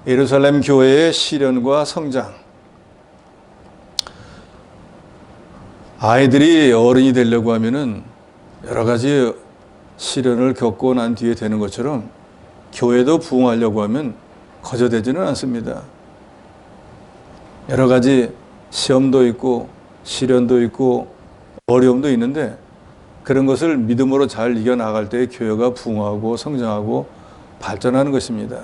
예루살렘 교회의 시련과 성장. 아이들이 어른이 되려고 하면은 여러 가지 시련을 겪고 난 뒤에 되는 것처럼 교회도 부흥하려고 하면 거저되지는 않습니다. 여러 가지 시험도 있고 시련도 있고 어려움도 있는데 그런 것을 믿음으로 잘 이겨나갈 때 교회가 부흥하고 성장하고 발전하는 것입니다.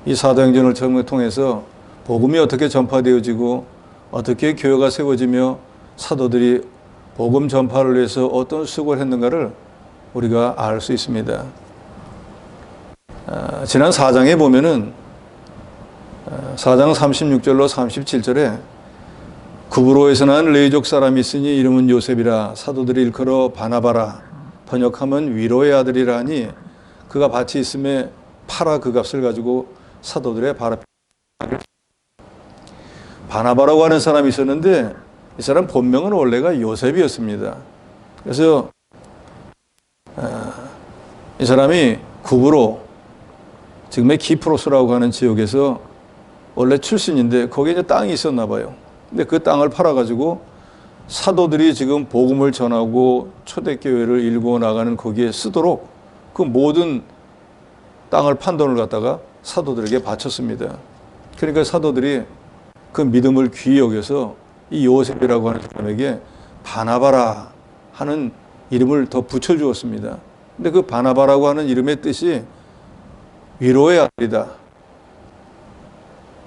이 사도행전을 통해서 복음이 어떻게 전파되어지고 어떻게 교회가 세워지며 사도들이 복음 전파를 위해서 어떤 수고를 했는가를 우리가 알 수 있습니다. 지난 4장에 보면은 4장 36절로 37절에 구브로에서 난 레위족 사람이 있으니 이름은 요셉이라 사도들이 일컬어 바나바라 번역하면 위로의 아들이라 하니 그가 밭이 있음에 팔아 그 값을 가지고 사도들의 발 앞에 바나바라고 하는 사람이 있었는데 이 사람 본명은 원래가 요셉이었습니다. 그래서 이 사람이 구브로 지금의 키프로스라고 하는 지역에서 원래 출신인데 거기에 이제 땅이 있었나 봐요. 근데 그 땅을 팔아가지고 사도들이 지금 복음을 전하고 초대교회를 일구어 나가는 거기에 쓰도록 그 모든 땅을 판 돈을 갖다가 사도들에게 바쳤습니다. 그러니까 사도들이 그 믿음을 귀히 여겨서 이 요셉이라고 하는 사람에게 바나바라 하는 이름을 더 붙여주었습니다. 근데 그 바나바라고 하는 이름의 뜻이 위로의 아들이다.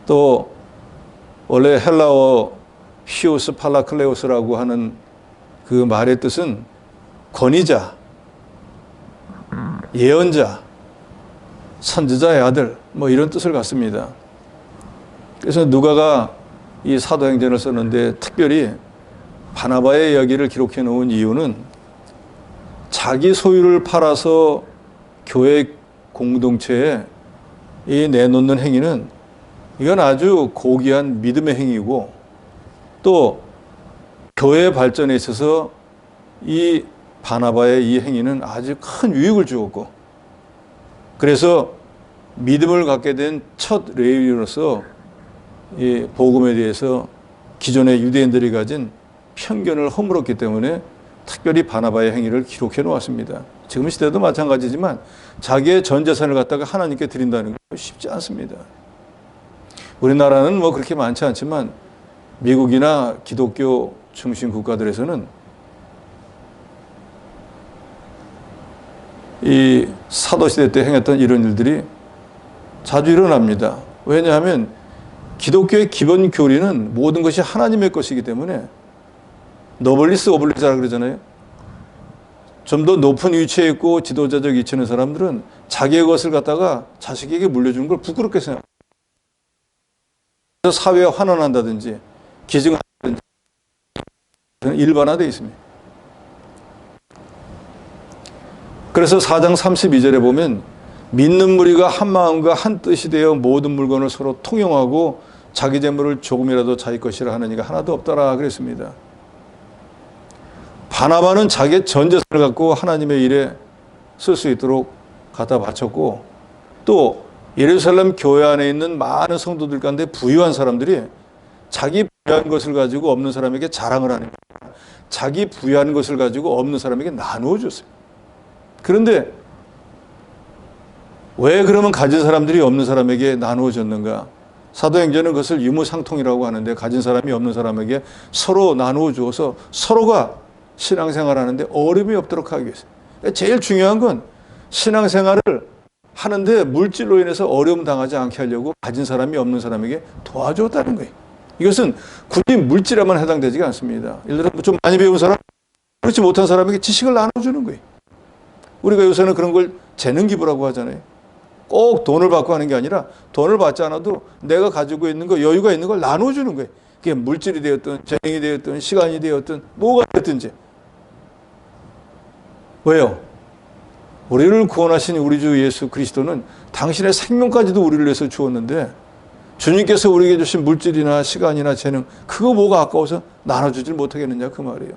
또 원래 헬라어 히오스 팔라클레오스라고 하는 그 말의 뜻은 권위자, 예언자, 선지자의 아들 뭐 이런 뜻을 갖습니다. 그래서 누가가 이 사도행전을 썼는데 특별히 바나바의 이야기를 기록해 놓은 이유는 자기 소유를 팔아서 교회 공동체에 이 내놓는 행위는 이건 아주 고귀한 믿음의 행위고 또 교회 발전에 있어서 이 바나바의 이 행위는 아주 큰 유익을 주었고 그래서 믿음을 갖게 된 첫 레위인으로서 이 복음에 대해서 기존의 유대인들이 가진 편견을 허물었기 때문에 특별히 바나바의 행위를 기록해 놓았습니다. 지금 시대도 마찬가지지만 자기의 전 재산을 갖다가 하나님께 드린다는 건 쉽지 않습니다. 우리나라는 뭐 그렇게 많지 않지만 미국이나 기독교 중심 국가들에서는 이 사도시대 때 행했던 이런 일들이 자주 일어납니다. 왜냐하면 기독교의 기본 교리는 모든 것이 하나님의 것이기 때문에 노블리스 오블리자라고 그러잖아요. 좀 더 높은 위치에 있고 지도자적 위치에 있는 사람들은 자기의 것을 갖다가 자식에게 물려주는 걸 부끄럽게 생각합니다. 그래서 사회에 환원한다든지 기증한다든지 일반화되어 있습니다. 그래서 4장 32절에 보면 믿는 무리가 한 마음과 한 뜻이 되어 모든 물건을 서로 통용하고 자기 재물을 조금이라도 자기 것이라 하는 이가 하나도 없더라 그랬습니다. 바나바는 자기의 전 재산을 갖고 하나님의 일에 쓸 수 있도록 갖다 바쳤고 또 예루살렘 교회 안에 있는 많은 성도들 가운데 부유한 사람들이 자기 부유한 것을 가지고 없는 사람에게 자랑을 하는 거예요. 자기 부유한 것을 가지고 없는 사람에게 나누어 줬어요. 그런데 왜 그러면 가진 사람들이 없는 사람에게 나누어 줬는가? 사도행전은 그것을 유무상통이라고 하는데 가진 사람이 없는 사람에게 서로 나누어 주어서 서로가 신앙생활 하는데 어려움이 없도록 하기 위해서. 제일 중요한 건 신앙생활을 하는데 물질로 인해서 어려움 당하지 않게 하려고 가진 사람이 없는 사람에게 도와줬다는 거예요. 이것은 굳이 물질에만 해당되지가 않습니다. 예를 들어 좀 많이 배운 사람, 그렇지 못한 사람에게 지식을 나눠주는 거예요. 우리가 요새는 그런 걸 재능기부라고 하잖아요. 꼭 돈을 받고 하는 게 아니라 돈을 받지 않아도 내가 가지고 있는 거, 여유가 있는 걸 나눠주는 거예요. 그게 물질이 되었든 재능이 되었든 시간이 되었든 뭐가 되었든지. 왜요? 우리를 구원하신 우리 주 예수 그리스도는 당신의 생명까지도 우리를 위해서 주었는데 주님께서 우리에게 주신 물질이나 시간이나 재능 그거 뭐가 아까워서 나눠주질 못하겠느냐 그 말이에요.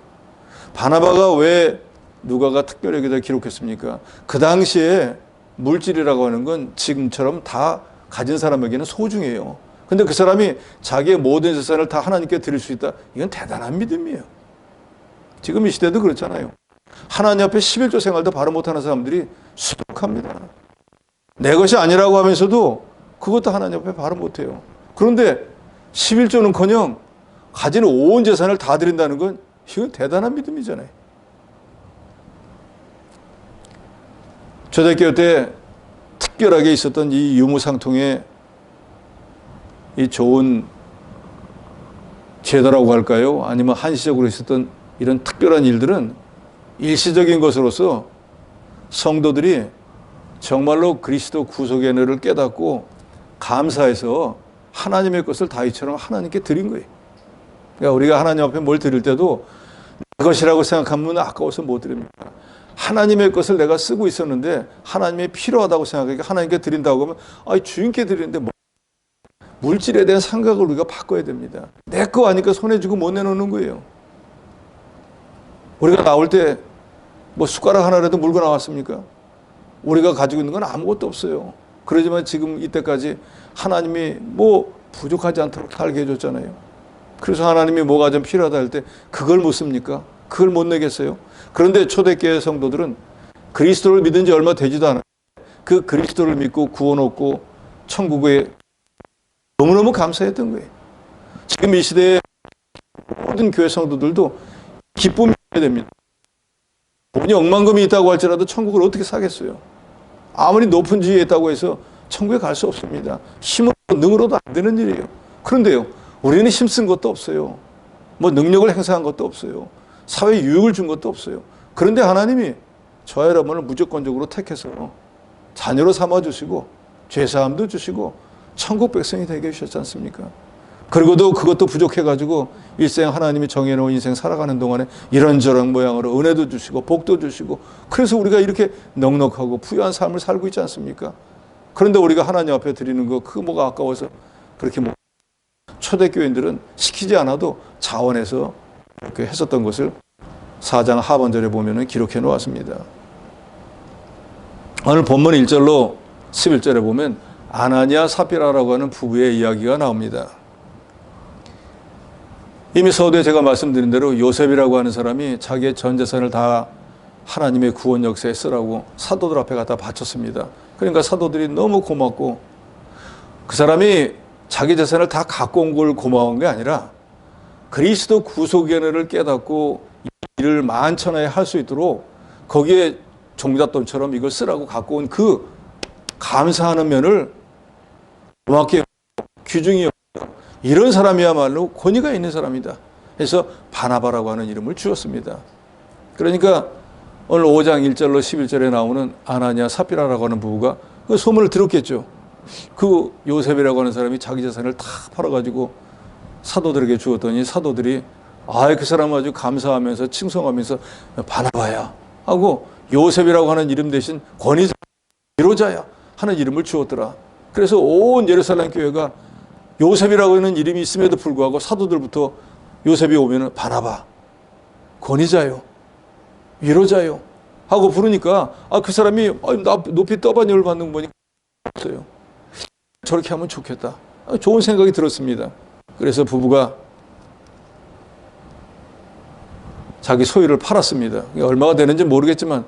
바나바가 왜 누가가 특별히 여기다 기록했습니까? 그 당시에 물질이라고 하는 건 지금처럼 다 가진 사람에게는 소중해요. 근데 그 사람이 자기의 모든 재산을 다 하나님께 드릴 수 있다. 이건 대단한 믿음이에요. 지금 이 시대도 그렇잖아요. 하나님 앞에 11조 생활도 바로 못하는 사람들이 수북합니다. 내 것이 아니라고 하면서도 그것도 하나님 앞에 바로 못해요. 그런데 11조는커녕 가진 온 재산을 다 드린다는 건 이건 대단한 믿음이잖아요. 초대교회 때 특별하게 있었던 이 유무상통의 이 좋은 제도라고 할까요? 아니면 한시적으로 있었던 이런 특별한 일들은 일시적인 것으로서 성도들이 정말로 그리스도 구속의 은혜를 깨닫고 감사해서 하나님의 것을 다윗처럼 하나님께 드린 거예요. 그러니까 우리가 하나님 앞에 뭘 드릴 때도 내 것이라고 생각하면 아까워서 못 드립니다. 하나님의 것을 내가 쓰고 있었는데 하나님이 필요하다고 생각하니까 하나님께 드린다고 하면 주인께 드리는데 물질에 대한 생각을 우리가 바꿔야 됩니다. 내 거 아니까 손에 쥐고 못 내놓는 거예요. 우리가 나올 때 숟가락 하나라도 물고 나왔습니까? 우리가 가지고 있는 건 아무것도 없어요. 그러지만 지금 이때까지 하나님이 부족하지 않도록 살게 해줬잖아요. 그래서 하나님이 뭐가 좀 필요하다 할 때 그걸 못 씁니까? 그걸 못 내겠어요? 그런데 초대교회 성도들은 그리스도를 믿은 지 얼마 되지도 않아요. 그 그리스도를 믿고 구원 얻고 천국에 너무너무 감사했던 거예요. 지금 이 시대의 모든 교회 성도들도 기쁨이 있어야 됩니다. 돈이 억만금이 있다고 할지라도 천국을 어떻게 사겠어요? 아무리 높은 지위에 있다고 해서 천국에 갈 수 없습니다. 힘으로 능으로도 안 되는 일이에요. 그런데요, 우리는 힘쓴 것도 없어요. 능력을 행사한 것도 없어요. 사회에 유익을 준 것도 없어요. 그런데 하나님이 저와 여러분을 무조건적으로 택해서 자녀로 삼아주시고 죄사함도 주시고 천국 백성이 되게 해주셨지 않습니까? 그리고도 그것도 부족해가지고 일생 하나님이 정해놓은 인생 살아가는 동안에 이런저런 모양으로 은혜도 주시고 복도 주시고 그래서 우리가 이렇게 넉넉하고 부유한 삶을 살고 있지 않습니까? 그런데 우리가 하나님 앞에 드리는 거 그거 뭐가 아까워서 그렇게 초대교인들은 시키지 않아도 자원해서 그렇게 했었던 것을 4장 하반절에 보면 기록해 놓았습니다. 오늘 본문 1절로 11절에 보면 아나니아 사피라라고 하는 부부의 이야기가 나옵니다. 이미 서두에 제가 말씀드린 대로 요셉이라고 하는 사람이 자기의 전 재산을 다 하나님의 구원 역사에 쓰라고 사도들 앞에 갖다 바쳤습니다. 그러니까 사도들이 너무 고맙고 그 사람이 자기 재산을 다 갖고 온 걸 고마운 게 아니라 그리스도 구속의 은혜를 깨닫고 이 일을 만천하에 할 수 있도록 거기에 종잣돈처럼 이걸 쓰라고 갖고 온 그 감사하는 면을 고맙게 귀중히 이런 사람이야말로 권위가 있는 사람이다. 그래서 바나바라고 하는 이름을 주었습니다. 그러니까 오늘 5장 1절로 11절에 나오는 아나니아 사피라라고 하는 부부가 그 소문을 들었겠죠. 그 요셉이라고 하는 사람이 자기 재산을 다 팔아가지고 사도들에게 주었더니 사도들이 그 사람 아주 감사하면서 칭송하면서 바나바야 하고 요셉이라고 하는 이름 대신 권위자, 위로자야 하는 이름을 주었더라. 그래서 온 예루살렘 교회가 요셉이라고 하는 이름이 있음에도 불구하고 사도들부터 요셉이 오면은 바나바, 권위자요, 위로자요 하고 부르니까 그 사람이 나 높이 떠받임을 받는 거 보니까 없어요. 저렇게 하면 좋겠다. 좋은 생각이 들었습니다. 그래서 부부가 자기 소유를 팔았습니다. 얼마가 되는지 모르겠지만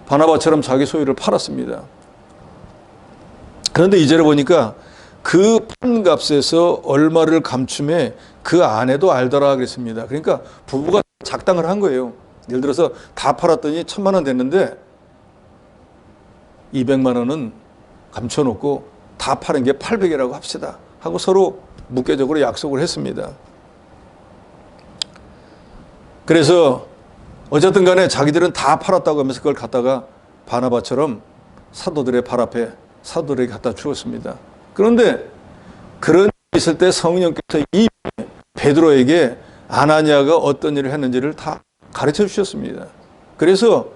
바나바처럼 자기 소유를 팔았습니다. 그런데 이제를 보니까 그 판값에서 얼마를 감춤해 그 아내도 알더라 그랬습니다. 그러니까 부부가 작당을 한 거예요. 예를 들어서 다 팔았더니 1,000만 원 됐는데 200만 원은 감춰놓고 다 파는 게 800이라고 합시다 하고 서로 묵계적으로 약속을 했습니다. 그래서 어쨌든 간에 자기들은 다 팔았다고 하면서 그걸 갖다가 바나바처럼 사도들의 발 앞에 사도들에게 갖다 주었습니다. 그런데 그런 일이 있을 때 성령께서 이 베드로에게 아나니아가 어떤 일을 했는지를 다 가르쳐 주셨습니다. 그래서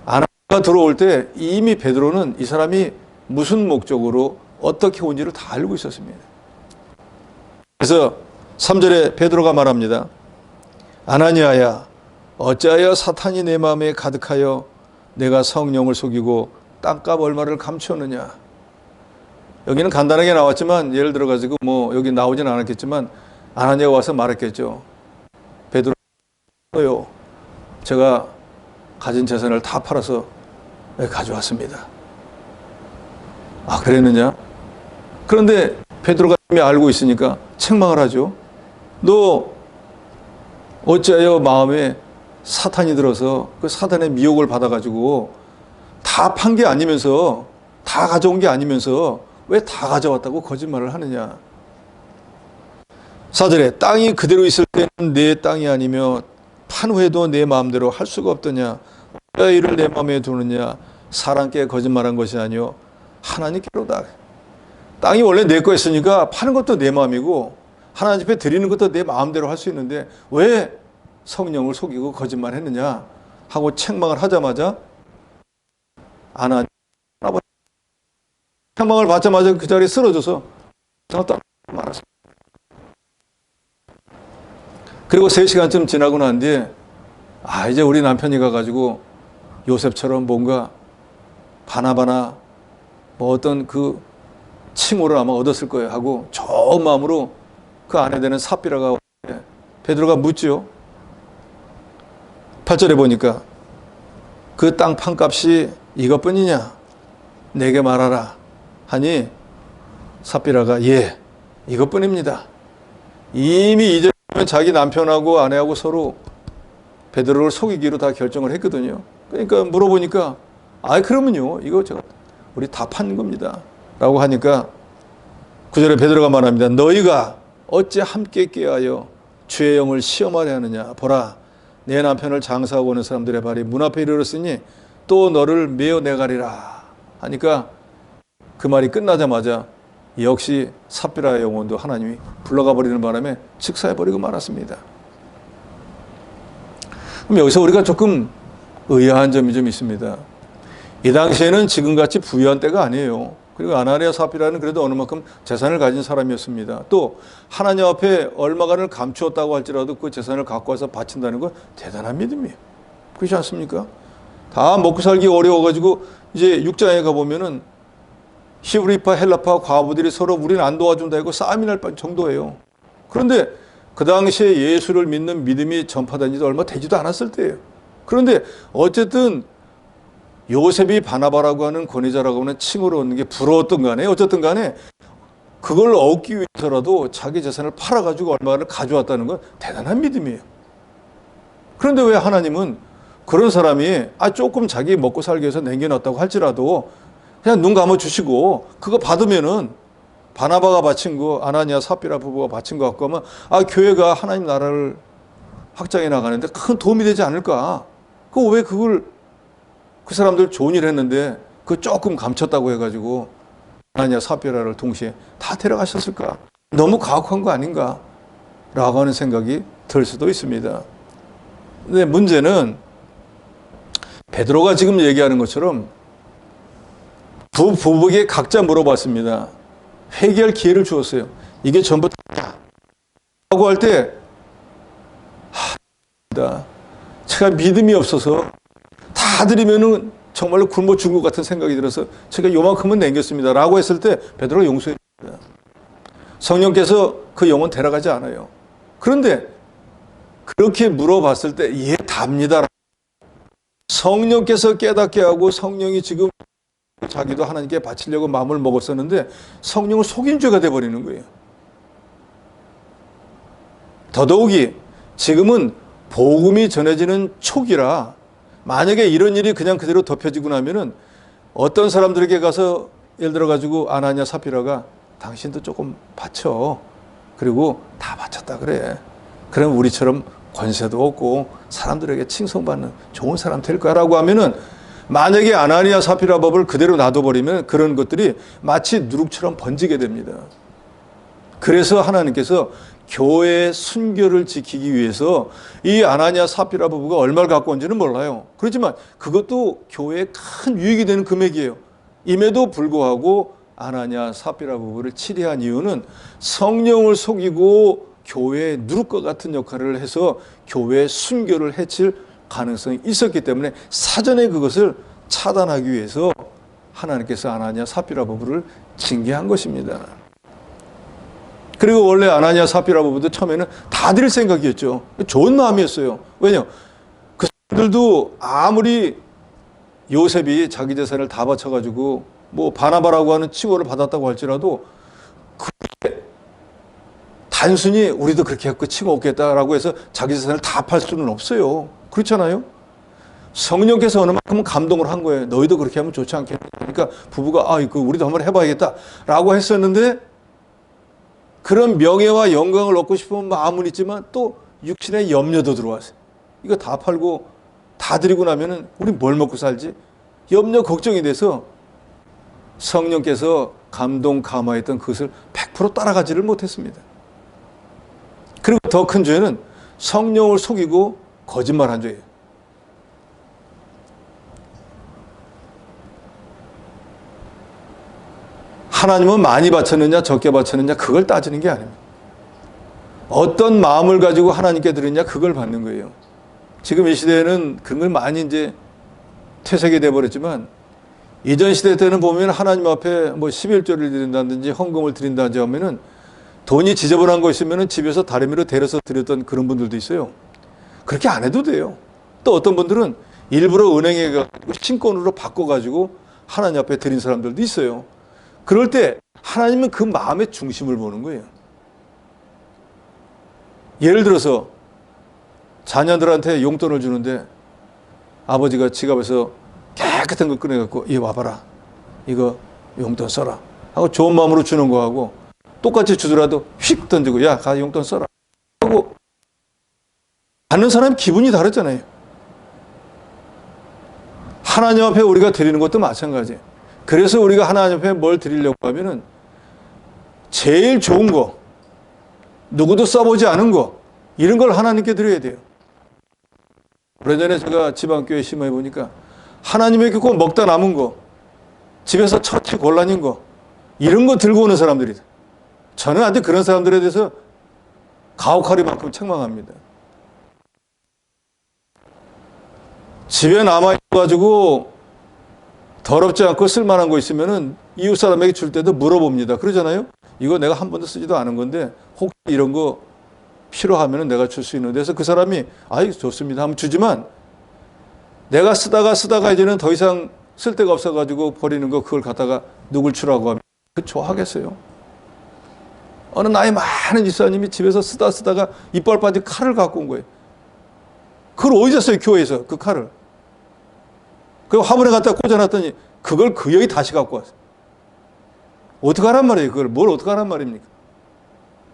아나니아가 들어올 때 이미 베드로는 이 사람이 무슨 목적으로 어떻게 온지를 다 알고 있었습니다. 그래서 3절에 베드로가 말합니다. 아나니아야, 어찌하여 사탄이 내 마음에 가득하여 내가 성령을 속이고 땅값 얼마를 감추었느냐. 여기는 간단하게 나왔지만 예를 들어 가지고 뭐 여기 나오진 않았겠지만 아나니아가 와서 말했겠죠. 베드로요, 제가 가진 재산을 다 팔아서 가져왔습니다. 아, 그랬느냐? 그런데 베드로가 이미 알고 있으니까 책망을 하죠. 너 어찌하여 마음에 사탄이 들어서 그 사탄의 미혹을 받아가지고 다 판 게 아니면서, 다 가져온 게 아니면서 왜 다 가져왔다고 거짓말을 하느냐? 4절에 땅이 그대로 있을 때는 내 땅이 아니며 판 후에도 내 마음대로 할 수가 없더냐? 왜 이를 내 마음에 두느냐? 사람께 거짓말한 것이 아니요 하나님께로다. 땅이 원래 내 거였으니까 파는 것도 내 마음이고 하나님 앞에 드리는 것도 내 마음대로 할 수 있는데 왜 성령을 속이고 거짓말했느냐 하고 책망을 하자마자 아나니아 책망을 받자마자 그 자리에 쓰러져서 딱 말았습니다. 그리고 3시간쯤 지나고 난 뒤에 이제 우리 남편이 가가지고 요셉처럼 뭔가 바나바나 뭐 어떤 그 칭호를 아마 얻었을 거예요 하고 좋은 마음으로 그 아내 되는 삽비라가 베드로가 묻지요. 8절에 보니까 그 땅 판값이 이것뿐이냐 내게 말하라 하니 삽비라가 예 이것뿐입니다. 이미 이제는 자기 남편하고 아내하고 서로 베드로를 속이기로 다 결정을 했거든요. 그러니까 물어보니까 그러면요 이거 제가 우리 다 판 겁니다 라고 하니까 9절에 베드로가 말합니다. 너희가 어찌 함께 깨하여 주의 영을 시험하려 하느냐. 보라 내 남편을 장사하고 오는 사람들의 발이 문 앞에 이르렀으니 또 너를 메어 내가리라 하니까 그 말이 끝나자마자 역시 삽비라의 영혼도 하나님이 불러가 버리는 바람에 즉사해버리고 말았습니다. 그럼 여기서 우리가 조금 의아한 점이 좀 있습니다. 이 당시에는 지금같이 부유한 때가 아니에요. 그리고 아나니아 삽비라는 그래도 어느 만큼 재산을 가진 사람이었습니다. 또 하나님 앞에 얼마간을 감추었다고 할지라도 그 재산을 갖고 와서 바친다는 건 대단한 믿음이에요. 그렇지 않습니까? 다 먹고 살기 어려워가지고 이제 6장에 가보면은 히브리파 헬라파 과부들이 서로 우리는 안 도와준다 하고 싸움이 날 정도예요. 그런데 그 당시에 예수를 믿는 믿음이 전파된 지도 얼마 되지도 않았을 때예요. 그런데 어쨌든 요셉이 바나바라고 하는 권위자라고 하는 칭호를 얻는 게 부러웠던 간에 어쨌든 간에 그걸 얻기 위해서라도 자기 재산을 팔아가지고 얼마를 가져왔다는 건 대단한 믿음이에요. 그런데 왜 하나님은 그런 사람이 조금 자기 먹고 살기 위해서 남겨놨다고 할지라도 그냥 눈 감아주시고 그거 받으면은 바나바가 바친 거 아나니아 삽비라 부부가 바친 거 갖고 하면 교회가 하나님 나라를 확장해 나가는데 큰 도움이 되지 않을까. 왜 그걸 그 사람들 좋은 일 했는데 그 조금 감췄다고 해가지고 아나니아 삽비라를 동시에 다 데려가셨을까. 너무 가혹한 거 아닌가 라고 하는 생각이 들 수도 있습니다. 근데 문제는 베드로가 지금 얘기하는 것처럼 두 부부에게 각자 물어봤습니다. 회개할 기회를 주었어요. 이게 전부 다 라고 할 때 제가 믿음이 없어서 다 드리면은 정말로 굶어 죽을 것 같은 생각이 들어서 제가 요만큼은 남겼습니다 라고 했을 때 베드로가 용서했습니다. 성령께서 그 영혼 데려가지 않아요. 그런데 그렇게 물어봤을 때 예 답니다. 성령께서 깨닫게 하고 성령이 지금 자기도 하나님께 바치려고 마음을 먹었었는데 성령을 속인 죄가 돼버리는 거예요. 더더욱이 지금은 복음이 전해지는 초기라 만약에 이런 일이 그냥 그대로 덮여지고 나면은 어떤 사람들에게 가서 예를 들어 가지고 아나니아 삽비라가 당신도 조금 바쳐. 그리고 다 바쳤다 그래. 그럼 우리처럼 권세도 없고 사람들에게 칭송받는 좋은 사람 될 거라고 하면은 만약에 아나니아 삽비라 법을 그대로 놔둬버리면 그런 것들이 마치 누룩처럼 번지게 됩니다. 그래서 하나님께서 교회의 순결을 지키기 위해서 이 아나니아 삽비라 부부가 얼마를 갖고 온지는 몰라요. 그렇지만 그것도 교회에 큰 유익이 되는 금액이에요. 임에도 불구하고 아나니아 삽비라 부부를 치리한 이유는 성령을 속이고 교회의 누룩과 같은 역할을 해서 교회의 순결을 해칠 가능성이 있었기 때문에 사전에 그것을 차단하기 위해서 하나님께서 아나니아 삽비라 부부를 징계한 것입니다. 그리고 원래 아나니아 사피라 부부도 처음에는 다 드릴 생각이었죠. 좋은 마음이었어요. 왜냐? 그 사람들도 아무리 요셉이 자기 재산을 다 바쳐가지고 뭐 바나바라고 하는 칭호를 받았다고 할지라도 그게 단순히 우리도 그렇게 해서 칭호 얻겠다라고 해서 자기 재산을 다 팔 수는 없어요. 그렇잖아요. 성령께서 어느 만큼 감동을 한 거예요. 너희도 그렇게 하면 좋지 않겠냐. 그러니까 부부가 이거 우리도 한번 해봐야겠다라고 했었는데 그런 명예와 영광을 얻고 싶은 마음은 있지만 또 육신의 염려도 들어왔어요. 이거 다 팔고 다 드리고 나면은 우리 뭘 먹고 살지? 염려 걱정이 돼서 성령께서 감동 감화했던 그것을 100% 따라가지를 못했습니다. 그리고 더 큰 죄는 성령을 속이고 거짓말한 죄예요. 하나님은 많이 바쳤느냐 적게 바쳤느냐 그걸 따지는 게 아닙니다. 어떤 마음을 가지고 하나님께 드리느냐 그걸 받는 거예요. 지금 이 시대에는 그런 걸 많이 이제 퇴색이 돼버렸지만 이전 시대 때는 보면 하나님 앞에 뭐 11조를 드린다든지 헌금을 드린다든지 하면은 돈이 지저분한 거 있으면은 집에서 다리미로 데려서 드렸던 그런 분들도 있어요. 그렇게 안 해도 돼요. 또 어떤 분들은 일부러 은행에 가지고 신권으로 바꿔가지고 하나님 앞에 드린 사람들도 있어요. 그럴 때 하나님은 그 마음의 중심을 보는 거예요. 예를 들어서 자녀들한테 용돈을 주는데 아버지가 지갑에서 깨끗한 거 꺼내갖고 이거 와봐라. 이거 용돈 써라. 하고 좋은 마음으로 주는 거하고 똑같이 주더라도 휙 던지고 야, 가 용돈 써라. 하고 받는 사람 기분이 다르잖아요. 하나님 앞에 우리가 드리는 것도 마찬가지예요. 그래서 우리가 하나님 앞에 뭘 드리려고 하면은 제일 좋은 거, 누구도 써보지 않은 거, 이런 걸 하나님께 드려야 돼요. 오래전에 제가 지방교회 심어해 보니까 하나님에게 꼭 먹다 남은 거, 집에서 처치 곤란인 거, 이런 거 들고 오는 사람들이다. 저는 아직 그런 사람들에 대해서 가혹하리만큼 책망합니다. 집에 남아있어가지고 더럽지 않고 쓸만한 거 있으면은 이웃 사람에게 줄 때도 물어봅니다. 그러잖아요. 이거 내가 한 번도 쓰지도 않은 건데 혹시 이런 거 필요하면은 내가 줄 수 있는데 그래서 그 사람이 아이 좋습니다 하면 주지만 내가 쓰다가 이제는 더 이상 쓸 데가 없어가지고 버리는 거 그걸 갖다가 누굴 주라고 하면 그 좋아하겠어요. 어느 나이 많은 집사님이 집에서 쓰다가 이빨 빠진 칼을 갖고 온 거예요. 그걸 어디서 써요? 교회에서 그 칼을. 그 화분에 갖다 꽂아놨더니 그걸 그 여기 다시 갖고 왔어요. 어떡하란 말이에요? 그걸 뭘 어떡하란 말입니까?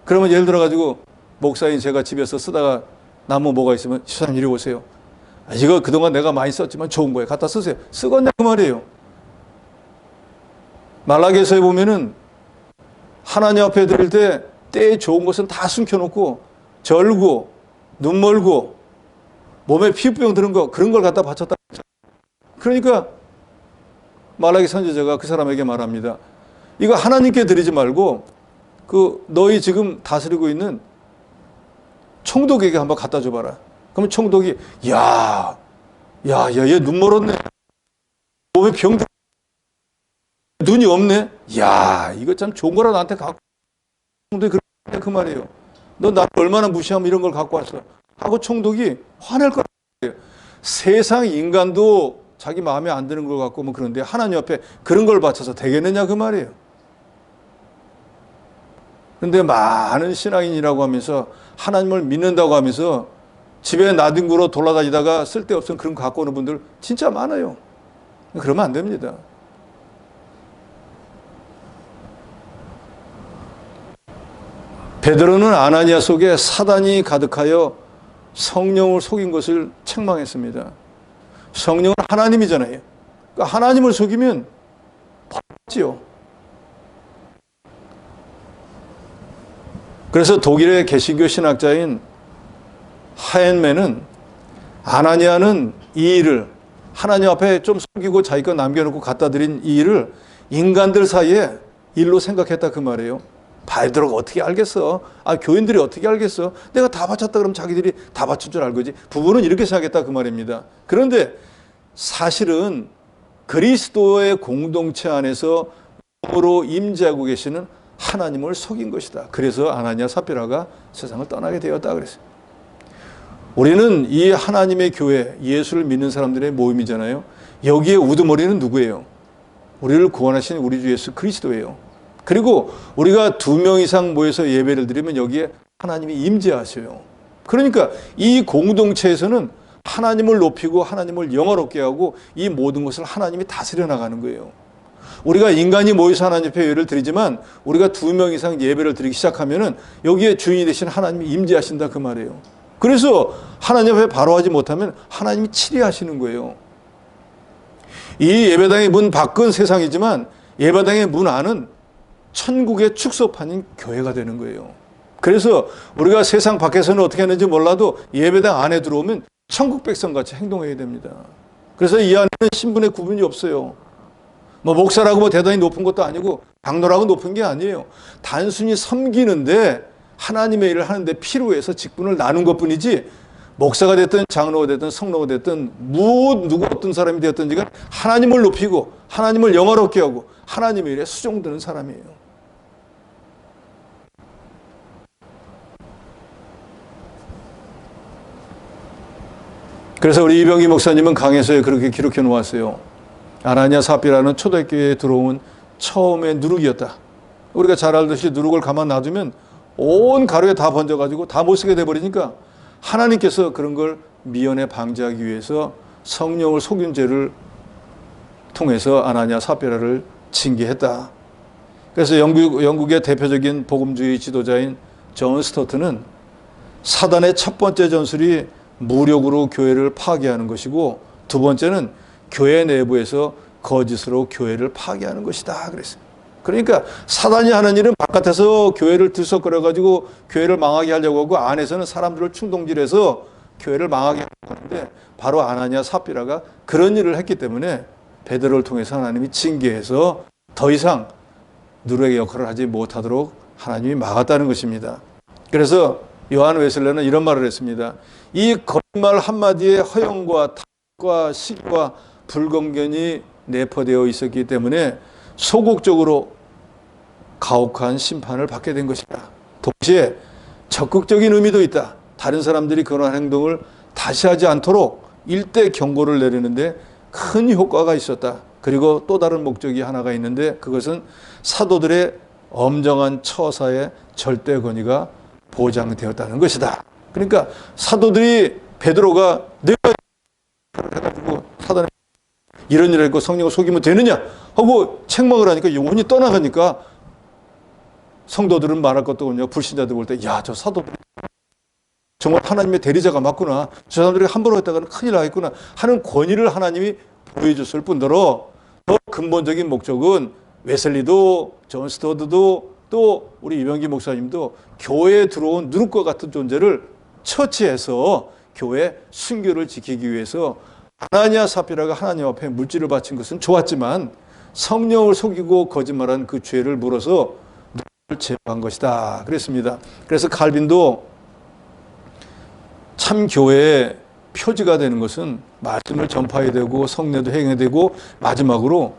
그러면 예를 들어가지고 목사님 제가 집에서 쓰다가 남은 뭐가 있으면 집사님 이리 오세요. 이거 그동안 내가 많이 썼지만 좋은 거예요. 갖다 쓰세요. 쓰겠냐 그 말이에요. 말라기서에 보면은 하나님 앞에 드릴 때 때에 좋은 것은 다 숨겨놓고 절고 눈 멀고 몸에 피부병 드는 거 그런 걸 갖다 바쳤다. 그러니까 말라기 선지자가 그 사람에게 말합니다. 이거 하나님께 드리지 말고 그 너희 지금 다스리고 있는 총독에게 한번 갖다 줘봐라. 그러면 총독이 얘 눈 멀었네. 몸에 병 눈이 없네. 이거 참 좋은 거라 나한테 갖고. 총독이 그 말이에요. 너 나를 얼마나 무시하면 이런 걸 갖고 왔어. 하고 총독이 화낼 거예요. 세상 인간도 자기 마음에 안 드는 걸 갖고 오면 그런데 하나님 앞에 그런 걸 바쳐서 되겠느냐 그 말이에요. 그런데 많은 신앙인이라고 하면서 하나님을 믿는다고 하면서 집에 나뒹구러 돌아다니다가 쓸데없으면 그런 거 갖고 오는 분들 진짜 많아요. 그러면 안 됩니다. 베드로는 아나니아 속에 사단이 가득하여 성령을 속인 것을 책망했습니다. 성령은 하나님이잖아요. 그러니까 하나님을 속이면 벌지요. 그래서 독일의 개신교 신학자인 하엔맨은 아나니아는 이 일을 하나님 앞에 좀 속이고 자기 거 남겨놓고 갖다 드린 이 일을 인간들 사이에 일로 생각했다 그 말이에요. 베드로가 어떻게 알겠어? 교인들이 어떻게 알겠어? 내가 다 바쳤다 그러면 자기들이 다 바친 줄 알고지. 부부는 이렇게 생각했다 그 말입니다. 그런데 사실은 그리스도의 공동체 안에서 영으로 임재하고 계시는 하나님을 속인 것이다. 그래서 아나니아 삽비라가 세상을 떠나게 되었다 그랬어요. 우리는 이 하나님의 교회, 예수를 믿는 사람들의 모임이잖아요. 여기에 우두머리는 누구예요? 우리를 구원하신 우리 주 예수 그리스도예요. 그리고 우리가 2명 이상 모여서 예배를 드리면 여기에 하나님이 임재하셔요. 그러니까 이 공동체에서는 하나님을 높이고 하나님을 영화롭게 하고 이 모든 것을 하나님이 다스려 나가는 거예요. 우리가 인간이 모여서 하나님 앞에 예배를 드리지만 우리가 2명 이상 예배를 드리기 시작하면은 여기에 주인이 되신 하나님이 임재하신다 그 말이에요. 그래서 하나님 앞에 바로 하지 못하면 하나님이 치리하시는 거예요. 이 예배당의 문 밖은 세상이지만 예배당의 문 안은 천국의 축소판인 교회가 되는 거예요. 그래서 우리가 세상 밖에서는 어떻게 하는지 몰라도 예배당 안에 들어오면 천국 백성같이 행동해야 됩니다. 그래서 이 안에는 신분의 구분이 없어요. 뭐 목사라고 뭐 대단히 높은 것도 아니고 장로라고 높은 게 아니에요. 단순히 섬기는데 하나님의 일을 하는데 필요해서 직분을 나눈 것뿐이지 목사가 됐든 장로가 됐든 성로가 됐든 누구 어떤 사람이 되었든지 하나님을 높이고 하나님을 영화롭게 하고 하나님의 일에 수종드는 사람이에요. 그래서 우리 이병기 목사님은 강해서에 그렇게 기록해 놓았어요. 아나니아 삽비라는 초대교회에 들어온 처음의 누룩이었다. 우리가 잘 알듯이 누룩을 가만 놔두면 온 가루에 다 번져가지고 다 못 쓰게 돼버리니까 하나님께서 그런 걸 미연에 방지하기 위해서 성령을 속인 죄를 통해서 아나니아 삽비라를 징계했다. 그래서 영국의 대표적인 복음주의 지도자인 존 스토트는 사단의 첫 번째 전술이 무력으로 교회를 파괴하는 것이고 두 번째는 교회 내부에서 거짓으로 교회를 파괴하는 것이다 그랬어요. 그러니까 사단이 하는 일은 바깥에서 교회를 들썩거려가지고 교회를 망하게 하려고 하고 안에서는 사람들을 충동질해서 교회를 망하게 하는데 바로 아나니아 삽비라가 그런 일을 했기 때문에 베드로를 통해서 하나님이 징계해서 더 이상 누룩의 역할을 하지 못하도록 하나님이 막았다는 것입니다. 그래서 요한 웨슬레는 이런 말을 했습니다. 이 거짓말 한마디에 허영과 탐과 시기와 불공견이 내포되어 있었기 때문에 소극적으로 가혹한 심판을 받게 된 것이다. 동시에 적극적인 의미도 있다. 다른 사람들이 그런 행동을 다시 하지 않도록 일대 경고를 내리는데 큰 효과가 있었다. 그리고 또 다른 목적이 하나가 있는데 그것은 사도들의 엄정한 처사의 절대 권위가 보장되었다는 것이다. 그러니까 사도들이 베드로가 내가 해가지고 사단에 이런 일을 했고 성령을 속이면 되느냐 하고 책망을 하니까 영혼이 떠나가니까 성도들은 말할 것도 없냐. 불신자들 볼 때 야, 저 사도들 정말 하나님의 대리자가 맞구나. 저 사람들이 함부로 했다가는 큰일 나겠구나 하는 권위를 하나님이 보여줬을 뿐더러 더 근본적인 목적은 웨슬리도 존 스토드도 또 우리 이병기 목사님도 교회에 들어온 누룩과 같은 존재를 처치해서 교회 순교를 지키기 위해서 아나니아 삽비라가 하나님 앞에 물질을 바친 것은 좋았지만 성령을 속이고 거짓말한 그 죄를 물어서 누룩을 제거한 것이다 그랬습니다. 그래서 칼빈도 참 교회의 표지가 되는 것은 말씀을 전파해야 되고 성례도 행해야 되고 마지막으로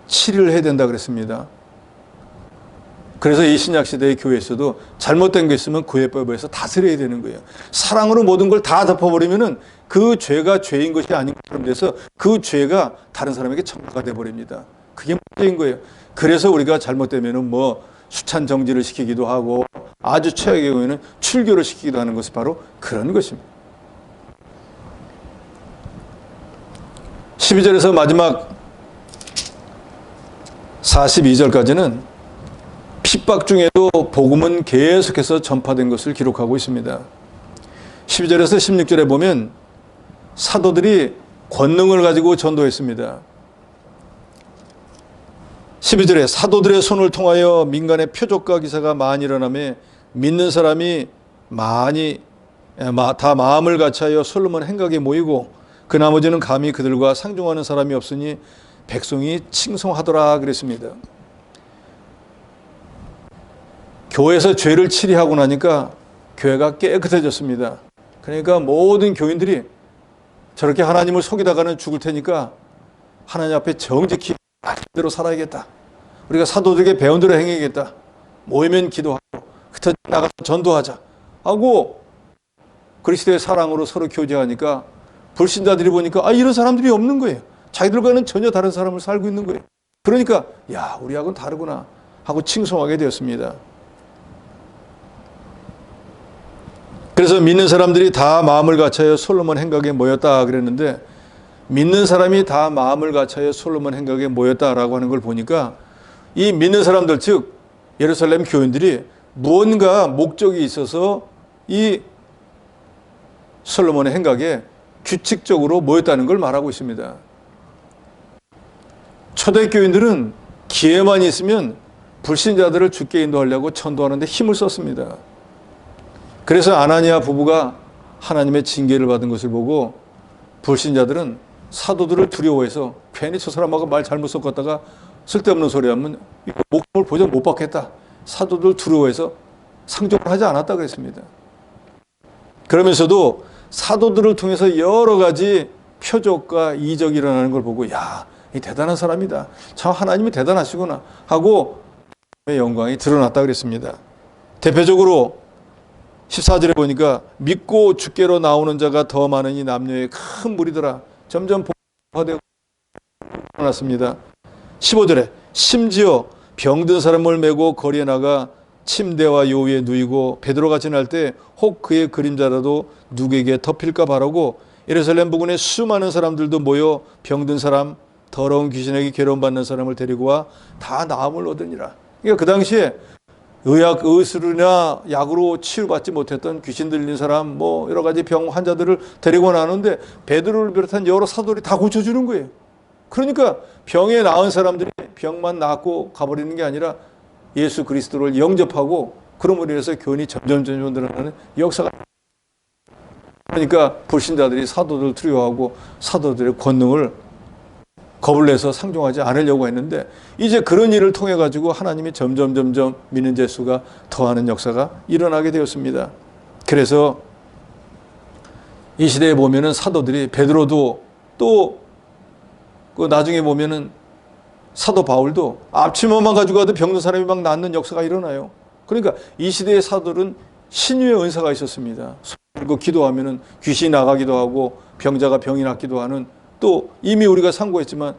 치료를 해야 된다 그랬습니다. 그래서 이 신약시대의 교회에서도 잘못된 게 있으면 구애법에서 다스려야 되는 거예요. 사랑으로 모든 걸 다 덮어버리면은 그 죄가 죄인 것이 아닌 것처럼 돼서 그 죄가 다른 사람에게 전가가 돼버립니다. 그게 문제인 거예요. 그래서 우리가 잘못되면은 뭐 수찬 정지를 시키기도 하고 아주 최악의 경우에는 출교를 시키기도 하는 것이 바로 그런 것입니다. 12절에서 마지막 42절까지는 핍박 중에도 복음은 계속해서 전파된 것을 기록하고 있습니다. 12절에서 16절에 보면 사도들이 권능을 가지고 전도했습니다. 12절에 사도들의 손을 통하여 민간의 표적과 기사가 많이 일어나며 믿는 사람이 다 마음을 같이하여 솔로몬 행각에 모이고 그 나머지는 감히 그들과 상종하는 사람이 없으니 백성이 칭송하더라 그랬습니다. 교회에서 죄를 치리하고 나니까 교회가 깨끗해졌습니다. 그러니까 모든 교인들이 저렇게 하나님을 속이다가는 죽을 테니까 하나님 앞에 정직히 말대로 살아야겠다. 우리가 사도들에게 배운 대로 행해야겠다. 모이면 기도하고 흩어져 나가서 전도하자 하고 그리스도의 사랑으로 서로 교제하니까 불신자들이 보니까 이런 사람들이 없는 거예요. 자기들과는 전혀 다른 사람을 살고 있는 거예요. 그러니까 우리하고는 다르구나 하고 칭송하게 되었습니다. 그래서 믿는 사람들이 다 마음을 갖춰야 솔로몬 행각에 모였다 그랬는데, 믿는 사람이 다 마음을 갖춰야 솔로몬 행각에 모였다라고 하는 걸 보니까 이 믿는 사람들, 즉 예루살렘 교인들이 무언가 목적이 있어서 이 솔로몬의 행각에 규칙적으로 모였다는 걸 말하고 있습니다. 초대교인들은 기회만 있으면 불신자들을 주께 인도하려고 전도하는데 힘을 썼습니다. 그래서 아나니아 부부가 하나님의 징계를 받은 것을 보고 불신자들은 사도들을 두려워해서 괜히 저 사람하고 말 잘못 섞었다가 쓸데없는 소리 하면 목숨을 보장 못 받겠다. 사도들 두려워해서 상종을 하지 않았다 그랬습니다. 그러면서도 사도들을 통해서 여러 가지 표적과 이적이 일어나는 걸 보고 이 대단한 사람이다. 참 하나님이 대단하시구나 하고 영광이 드러났다 그랬습니다. 대표적으로 14절에 보니까 믿고 주께로 나오는 자가 더 많으니 남녀의 큰 무리더라. 점점 복화되고 일어났습니다. 15절에 심지어 병든 사람을 메고 거리에 나가 침대와 요 위에 누이고 베드로가 지날 때 혹 그의 그림자라도 누구에게 덮일까 바라고 예루살렘 부근에 수많은 사람들도 모여 병든 사람, 더러운 귀신에게 괴로움받는 사람을 데리고 와 다 나음을 얻으니라. 그러니까 그 당시에 의술이나 약으로 치유받지 못했던 귀신 들린 사람, 여러 가지 병 환자들을 데리고 나오는데 베드로를 비롯한 여러 사도들이 다 고쳐주는 거예요. 그러니까 병에 나은 사람들이 병만 낫고 가버리는 게 아니라 예수 그리스도를 영접하고 그러므로 인해서 교훈이 점점 늘어나는 역사가. 그러니까 불신자들이 사도들을 두려워하고 사도들의 권능을 겁을 내서 상종하지 않으려고 했는데, 이제 그런 일을 통해 가지고 하나님이 점점 믿는 자 수가 더하는 역사가 일어나게 되었습니다. 그래서 이 시대에 보면은 사도들이 베드로도 또 나중에 보면은 사도 바울도 앞치마만 가지고 가도 병든 사람이 막 낫는 역사가 일어나요. 그러니까 이 시대의 사도들은 신유의 은사가 있었습니다. 그리고 기도하면은 귀신이 나가기도 하고 병자가 병이 낫기도 하는, 또 이미 우리가 상고했지만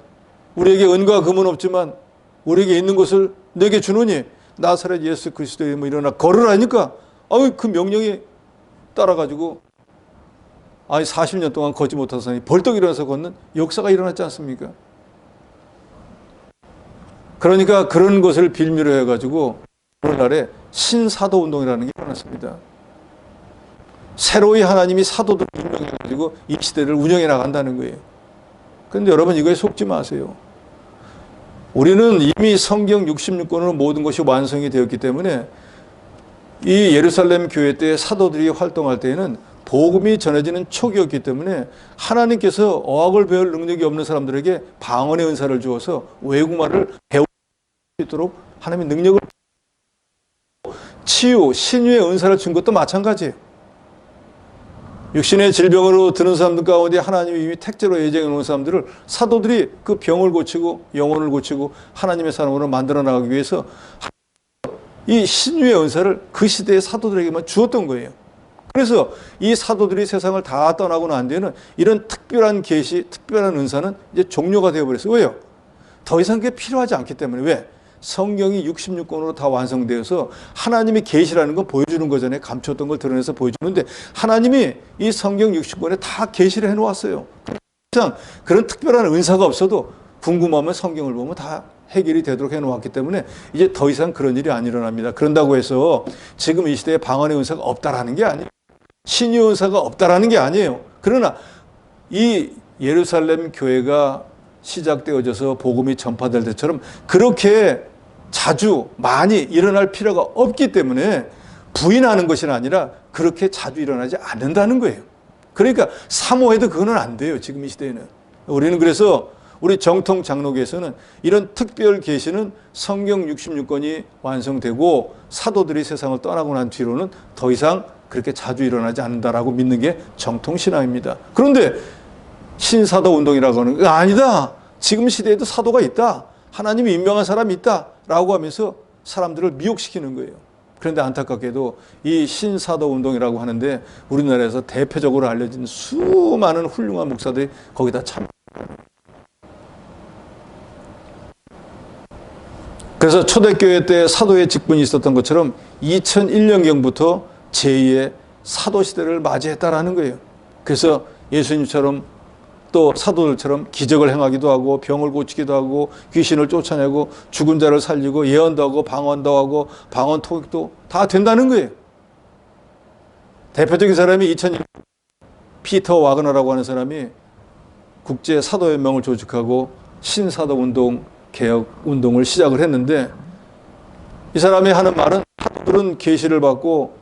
우리에게 은과 금은 없지만 우리에게 있는 것을 내게 주노니 나사렛 예수 그리스도의 이름으로 일어나 걸으라니까 그 명령에 따라가지고 40년 동안 걷지 못한 사람이 벌떡 일어나서 걷는 역사가 일어났지 않습니까? 그러니까 그런 것을 빌미로 해가지고 오늘날에 신사도 운동이라는 게 일어났습니다. 새로이 하나님이 사도들을 임명해가지고 이 시대를 운영해 나간다는 거예요. 그런데 여러분 이거에 속지 마세요. 우리는 이미 성경 66권으로 모든 것이 완성이 되었기 때문에 이 예루살렘 교회 때 사도들이 활동할 때에는 복음이 전해지는 초기였기 때문에 하나님께서 어학을 배울 능력이 없는 사람들에게 방언의 은사를 주어서 외국말을 배울 수 있도록 하나님의 능력을, 치유, 신유의 은사를 준 것도 마찬가지예요. 육신의 질병으로 드는 사람들 가운데 하나님이 이미 택제로 예정해 놓은 사람들을 사도들이 그 병을 고치고 영혼을 고치고 하나님의 사람으로 만들어 나가기 위해서 이 신유의 은사를 그 시대의 사도들에게만 주었던 거예요. 그래서 이 사도들이 세상을 다 떠나고 난 뒤에는 이런 특별한 계시, 특별한 은사는 이제 종료가 되어버렸어요. 왜요? 더 이상 그게 필요하지 않기 때문에. 왜? 성경이 66권으로 다 완성되어서 하나님의 계시라는 건 보여주는 거잖아요. 감췄던 걸 드러내서 보여주는데 하나님이 이 성경 60권에 다 계시를 해놓았어요. 그런 특별한 은사가 없어도 궁금하면 성경을 보면 다 해결이 되도록 해놓았기 때문에 이제 더 이상 그런 일이 안 일어납니다. 그런다고 해서 지금 이 시대에 방언의 은사가 없다라는 게 아니에요. 신유 은사가 없다라는 게 아니에요. 그러나 이 예루살렘 교회가 시작되어져서 복음이 전파될 때처럼 그렇게 자주 많이 일어날 필요가 없기 때문에 부인하는 것이 아니라 그렇게 자주 일어나지 않는다는 거예요. 그러니까 사모해도 그거는 안 돼요. 지금 이 시대에는. 우리는 그래서 우리 정통 장로교에서는 이런 특별 계시는 성경 66권이 완성되고 사도들이 세상을 떠나고 난 뒤로는 더 이상 그렇게 자주 일어나지 않는다라고 믿는 게 정통 신앙입니다. 그런데 신사도 운동이라고 하는 거 아니다. 지금 시대에도 사도가 있다. 하나님이 임명한 사람이 있다라고 하면서 사람들을 미혹시키는 거예요. 그런데 안타깝게도 이 신사도 운동이라고 하는데 우리나라에서 대표적으로 알려진 수많은 훌륭한 목사들이 거기다 참. 그래서 초대교회 때 사도의 직분이 있었던 것처럼 2001년경부터 제2의 사도 시대를 맞이했다라는 거예요. 그래서 예수님처럼 또 사도들처럼 기적을 행하기도 하고 병을 고치기도 하고 귀신을 쫓아내고 죽은 자를 살리고 예언도 하고 방언도 하고 방언 통역도 다 된다는 거예요. 대표적인 사람이 2001년 피터 와그너라고 하는 사람이 국제 사도연맹을 조직하고 신사도 운동 개혁 운동을 시작을 했는데 이 사람이 하는 말은 사도들은 계시를 받고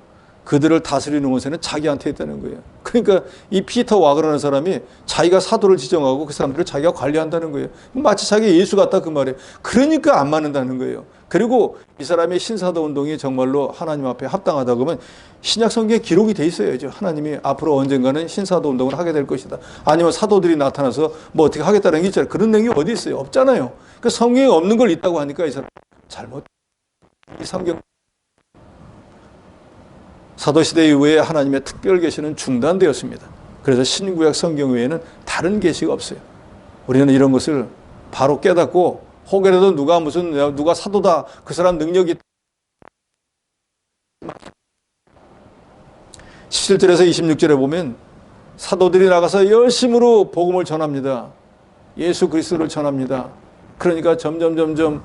그들을 다스리는 것에는 자기한테 있다는 거예요. 그러니까 이 피터 와그너라는 사람이 자기가 사도를 지정하고 그 사람들을 자기가 관리한다는 거예요. 마치 자기가 예수 같다 그 말이에요. 그러니까 안 맞는다는 거예요. 그리고 이 사람의 신사도 운동이 정말로 하나님 앞에 합당하다 그러면 신약 성경에 기록이 돼 있어야죠. 하나님이 앞으로 언젠가는 신사도 운동을 하게 될 것이다. 아니면 사도들이 나타나서 뭐 어떻게 하겠다는 게 있잖아요. 그런 내용이 어디 있어요? 없잖아요. 그러니까 성경에 없는 걸 있다고 하니까 이 사람 잘못. 이 성경 사도시대 이후에 하나님의 특별 계시는 중단되었습니다. 그래서 신구약 성경 외에는 다른 계시가 없어요. 우리는 이런 것을 바로 깨닫고 혹여라도 누가 사도다 그 사람 능력이 있다. 17절에서 26절에 보면 사도들이 나가서 열심으로 복음을 전합니다. 예수 그리스도를 전합니다. 그러니까 점점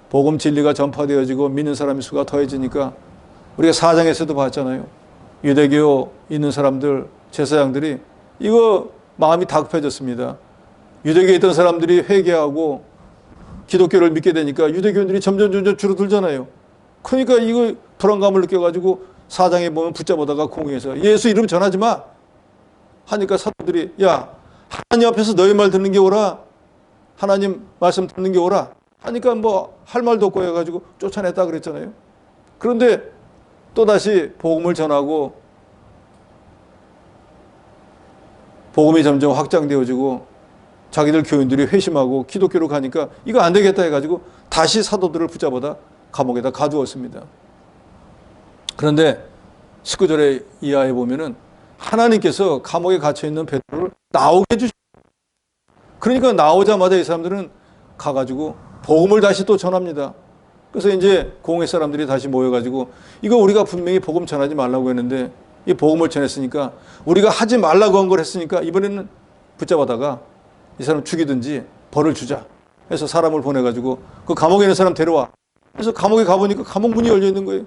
복음 진리가 전파되어지고 믿는 사람의 수가 더해지니까 우리가 4장에서도 봤잖아요. 유대교 있는 사람들, 제사장들이 이거 마음이 다급해졌습니다. 유대교에 있던 사람들이 회개하고 기독교를 믿게 되니까 유대교인들이 점점 줄어들잖아요. 그러니까 이거 불안감을 느껴가지고 4장에 보면 붙잡아다가 공회에서 예수 이름 전하지 마 하니까 사도들이 야 하나님 앞에서 너희 말 듣는 게 오라, 하나님 말씀 듣는 게 오라 하니까 뭐 할 말도 없고 해가지고 쫓아냈다 그랬잖아요. 그런데 또다시 복음을 전하고 복음이 점점 확장되어지고 자기들 교인들이 회심하고 기독교로 가니까 이거 안 되겠다 해가지고 다시 사도들을 붙잡아다 감옥에다 가두었습니다. 그런데 19절의 이하에 보면은 하나님께서 감옥에 갇혀있는 베드로를 나오게 해주십니다. 그러니까 나오자마자 이 사람들은 가가지고 복음을 다시 또 전합니다. 그래서 이제 공회 사람들이 다시 모여가지고 이거 우리가 분명히 복음 전하지 말라고 했는데 이 복음을 전했으니까 우리가 하지 말라고 한 걸 했으니까 이번에는 붙잡아다가 이 사람 죽이든지 벌을 주자 해서 사람을 보내가지고 그 감옥에 있는 사람 데려와. 그래서 감옥에 가보니까 감옥 문이 열려 있는 거예요.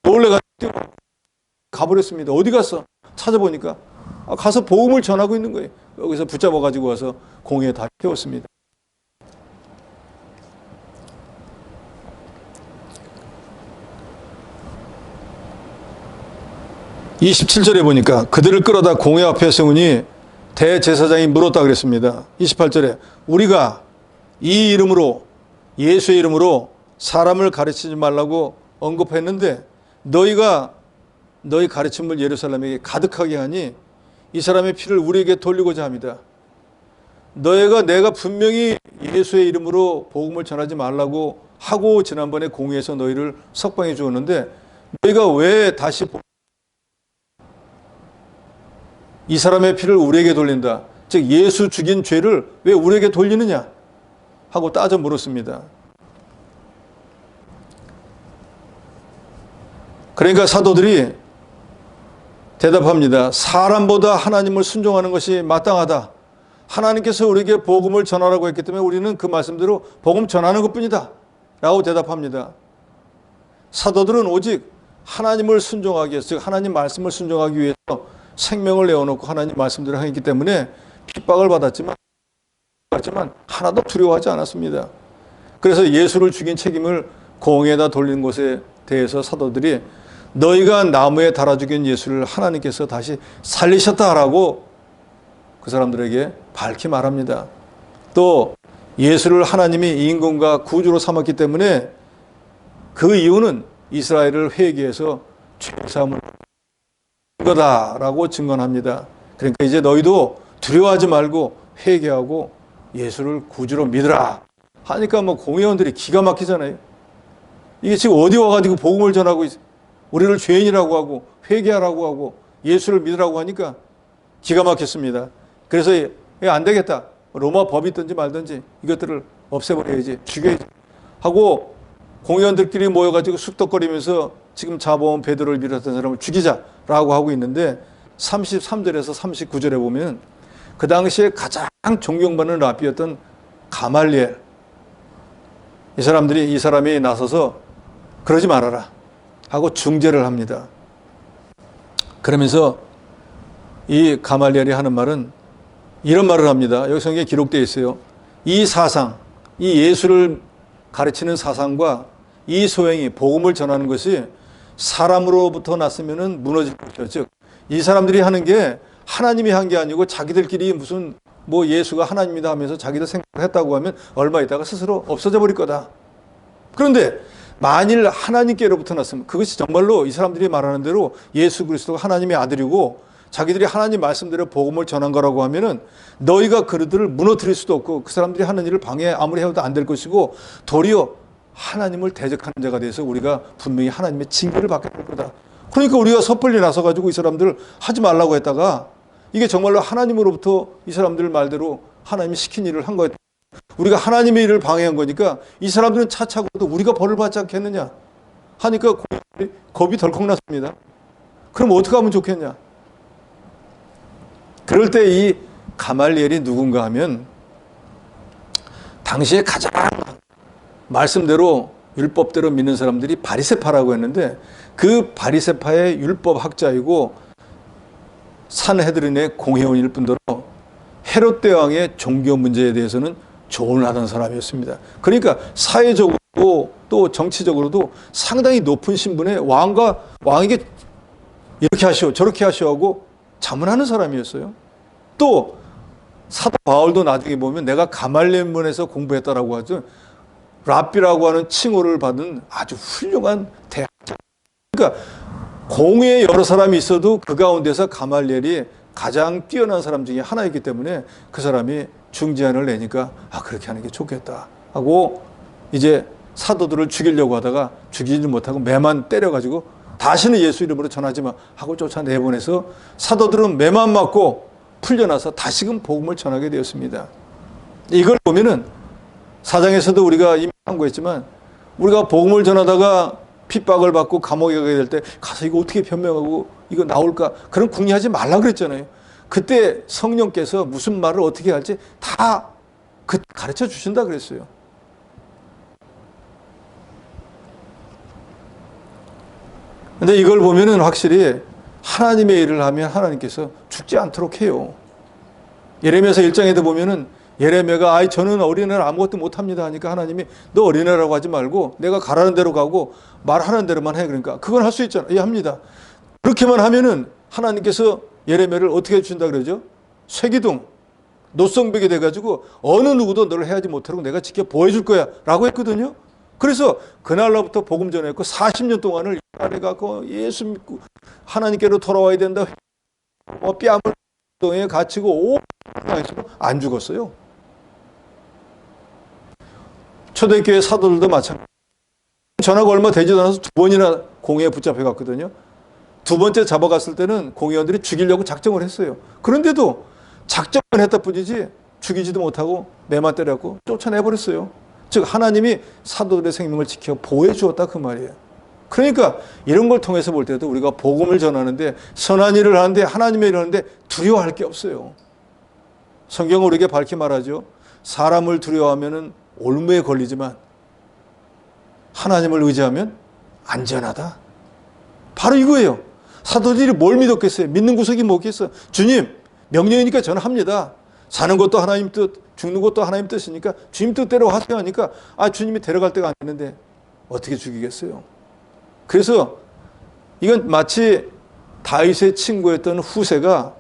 놀래가지고 가버렸습니다. 어디 갔어? 찾아보니까 가서 복음을 전하고 있는 거예요. 여기서 붙잡아가지고 와서 공회에 다 태웠습니다. (27절에) 보니까 그들을 끌어다 공회 앞에 세우니 대제사장이 물었다 그랬습니다. 28절에 우리가 이 이름으로 예수의 이름으로 사람을 가르치지 말라고 언급했는데 너희가 너희 가르침을 예루살렘에게 가득하게 하니 이 사람의 피를 우리에게 돌리고자 합니다. 너희가 내가 분명히 예수의 이름으로 복음을 전하지 말라고 하고 지난번에 공회에서 너희를 석방해 주었는데 너희가 왜 다시 이 사람의 피를 우리에게 돌린다. 즉 예수 죽인 죄를 왜 우리에게 돌리느냐 하고 따져 물었습니다. 그러니까 사도들이 대답합니다. 사람보다 하나님을 순종하는 것이 마땅하다. 하나님께서 우리에게 복음을 전하라고 했기 때문에 우리는 그 말씀대로 복음 전하는 것뿐이다 라고 대답합니다. 사도들은 오직 하나님을 순종하기 위해서, 즉 하나님 말씀을 순종하기 위해서 생명을 내어놓고 하나님 말씀대로 하기 때문에 핍박을 받았지만 하나도 두려워하지 않았습니다. 그래서 예수를 죽인 책임을 공회에다 돌리는 것에 대해서 사도들이 너희가 나무에 달아 죽인 예수를 하나님께서 다시 살리셨다라고 그 사람들에게 밝히 말합니다. 또 예수를 하나님이 인권과 구주로 삼았기 때문에 그 이유는 이스라엘을 회개해서 죄사함을 거다라고 증언합니다. 그러니까 이제 너희도 두려워하지 말고 회개하고 예수를 구주로 믿으라 하니까 뭐 공회원들이 기가 막히잖아요. 이게 지금 어디 와가지고 복음을 전하고 우리를 죄인이라고 하고 회개하라고 하고 예수를 믿으라고 하니까 기가 막혔습니다. 그래서 안 되겠다. 로마 법이 있든지 말든지 이것들을 없애버려야지, 죽여야지 하고 공회원들끼리 모여가지고 쑥덕거리면서 지금 자보온 베드로를 비롯한 사람을 죽이자라고 하고 있는데 33절에서 39절에 보면 그 당시에 가장 존경받는 랍비였던 가말리엘, 이 사람이 나서서 그러지 말아라 하고 중재를 합니다. 그러면서 이 가말리엘이 하는 말은 이런 말을 합니다. 여기 성경에 기록되어 있어요. 이 사상, 이 예수를 가르치는 사상과 이 소행이, 복음을 전하는 것이 사람으로부터 났으면 무너질 것이요. 즉, 이 사람들이 하는 게 하나님이 한 게 아니고 자기들끼리 무슨 뭐 예수가 하나님이다 하면서 자기들 생각을 했다고 하면 얼마 있다가 스스로 없어져 버릴 거다. 그런데 만일 하나님께로부터 났으면 그것이 정말로 이 사람들이 말하는 대로 예수 그리스도가 하나님의 아들이고 자기들이 하나님 말씀대로 복음을 전한 거라고 하면은 너희가 그들을 무너뜨릴 수도 없고 그 사람들이 하는 일을 방해 아무리 해도 안 될 것이고 도리어 하나님을 대적하는 자가 돼서 우리가 분명히 하나님의 징계를 받게 될 거다. 그러니까 우리가 섣불리 나서가지고 이 사람들을 하지 말라고 했다가 이게 정말로 하나님으로부터 이 사람들 말대로 하나님이 시킨 일을 한 거였다. 우리가 하나님의 일을 방해한 거니까 이 사람들은 차차고도 우리가 벌을 받지 않겠느냐 하니까 겁이 덜컥 났습니다. 그럼 어떻게 하면 좋겠냐? 그럴 때 이 가말리엘이 누군가 하면 당시에 가장 말씀대로 율법대로 믿는 사람들이 바리새파라고 했는데 그 바리새파의 율법학자이고 산헤드린의 공회원일 뿐더러 헤롯 대왕의 종교 문제에 대해서는 조언을 하던 사람이었습니다. 그러니까 사회적으로 또 정치적으로도 상당히 높은 신분의 왕에게 이렇게 하시오 저렇게 하시오 하고 자문하는 사람이었어요. 또 사도 바울도 나중에 보면 내가 가말리엘문에서 공부했다라고 하죠. 랍비라고 하는 칭호를 받은 아주 훌륭한 대학자. 그러니까 공회에 여러 사람이 있어도 그 가운데서 가말리엘이 가장 뛰어난 사람 중에 하나이기 때문에 그 사람이 중재안을 내니까 그렇게 하는 게 좋겠다 하고 이제 사도들을 죽이려고 하다가 죽이지 못하고 매만 때려가지고 다시는 예수 이름으로 전하지 마 하고 쫓아내보내서 사도들은 매만 맞고 풀려나서 다시금 복음을 전하게 되었습니다. 이걸 보면은 사장에서도 우리가 이미 참고했지만 우리가 복음을 전하다가 핍박을 받고 감옥에 가게 될 때 가서 이거 어떻게 변명하고 이거 나올까 그런 궁리하지 말라 그랬잖아요. 그때 성령께서 무슨 말을 어떻게 할지 다 가르쳐 주신다 그랬어요. 근데 이걸 보면은 확실히 하나님의 일을 하면 하나님께서 죽지 않도록 해요. 예레미야서 1장에도 보면은 예레미야가 저는 어린애를 아무것도 못합니다 하니까 하나님이 너 어린애라고 하지 말고 내가 가라는 대로 가고 말하는 대로만 해. 그러니까 그건 할 수 있잖아. 예, 합니다. 그렇게만 하면은 하나님께서 예레미야를 어떻게 해주신다 그러죠? 쇠기둥, 노성벽이 돼가지고 어느 누구도 너를 해하지 못하도록 내가 직접 보여줄 거야 라고 했거든요. 그래서 그날로부터 복음 전했고 40년 동안을 갖고 예수 믿고 하나님께로 돌아와야 된다. 뺨을 동에 갇히고 안 죽었어요. 초대교회 사도들도 마찬가지. 전화가 얼마 되지도 않아서 2번이나 공회에 붙잡혀 갔거든요. 2번째 잡아갔을 때는 공회원들이 죽이려고 작정을 했어요. 그런데도 작정을 했다 뿐이지 죽이지도 못하고 매만 때렸고 쫓아내버렸어요. 즉 하나님이 사도들의 생명을 지켜 보호해 주었다 그 말이에요. 그러니까 이런 걸 통해서 볼 때도 우리가 복음을 전하는데 선한 일을 하는데 하나님의 일을 하는데 두려워할 게 없어요. 성경은 우리에게 밝히 말하죠. 사람을 두려워하면 올무에 걸리지만 하나님을 의지하면 안전하다. 바로 이거예요. 사도들이 뭘 믿었겠어요? 믿는 구석이 뭐겠어요? 주님 명령이니까 저는 합니다. 사는 것도 하나님 뜻, 죽는 것도 하나님 뜻이니까 주님 뜻대로 하세요 하니까 주님이 데려갈 때가 안 됐는데 어떻게 죽이겠어요? 그래서 이건 마치 다윗의 친구였던 후세가